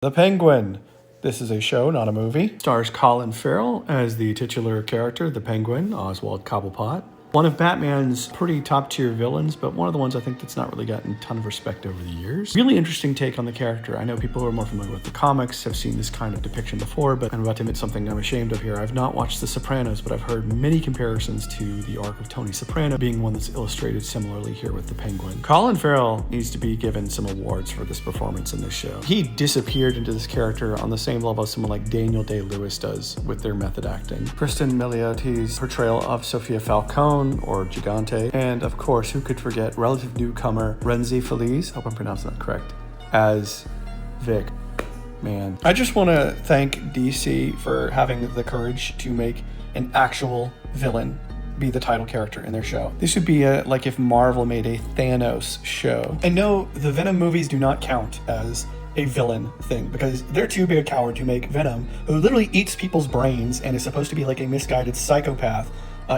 The Penguin. This is a show, not a movie. Stars Colin Farrell as the titular character, the Penguin, Oswald Cobblepot. One of Batman's pretty top-tier villains, but one of the ones I think that's not really gotten a ton of respect over the years. Really interesting take on the character. I know people who are more familiar with the comics have seen this kind of depiction before, but I'm about to admit something I'm ashamed of here. I've not watched The Sopranos, but I've heard many comparisons to the arc of Tony Soprano being one that's illustrated similarly here with the Penguin. Colin Farrell needs to be given some awards for this performance in this show. He disappeared into this character on the same level as someone like Daniel Day-Lewis does with their method acting. Kristen Miliotti's portrayal of Sophia Falcone, or Gigante, and of course, who could forget relative newcomer Renzi Feliz, hope I'm pronouncing that correct, as Vic. Man. I just want to thank DC for having the courage to make an actual villain be the title character in their show. This would be like if Marvel made a Thanos show. And no, the Venom movies do not count as a villain thing because they're too big a coward to make Venom, who literally eats people's brains and is supposed to be like a misguided psychopath,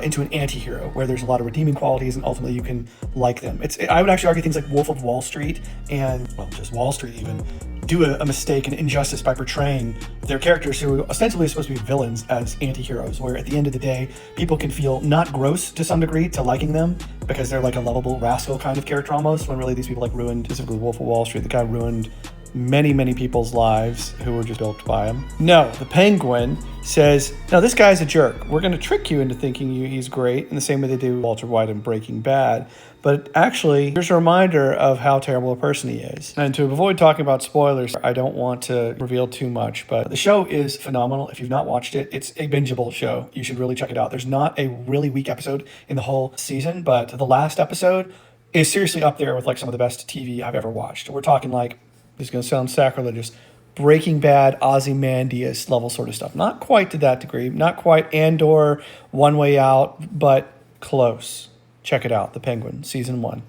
into an anti-hero where there's a lot of redeeming qualities and ultimately you can like them. I would actually argue things like Wolf of Wall Street and, well, just Wall Street even, do a mistake and injustice by portraying their characters who ostensibly are supposed to be villains as anti-heroes, where at the end of the day, people can feel not gross to some degree to liking them because they're like a lovable rascal kind of character almost, when really these people like ruined, specifically Wolf of Wall Street, the guy ruined many people's lives who were just doped by him. No, the Penguin says, no, this guy's a jerk. We're going to trick you into thinking he's great in the same way they do Walter White in Breaking Bad. But actually, here's a reminder of how terrible a person he is. And to avoid talking about spoilers, I don't want to reveal too much, but the show is phenomenal. If you've not watched it, it's a bingeable show. You should really check it out. There's not a really weak episode in the whole season, but the last episode is seriously up there with like some of the best TV I've ever watched. We're talking like, this is going to sound sacrilegious, Breaking Bad, Ozymandias level sort of stuff. Not quite to that degree, not quite Andor, One Way Out, but close. Check it out, The Penguin, Season 1.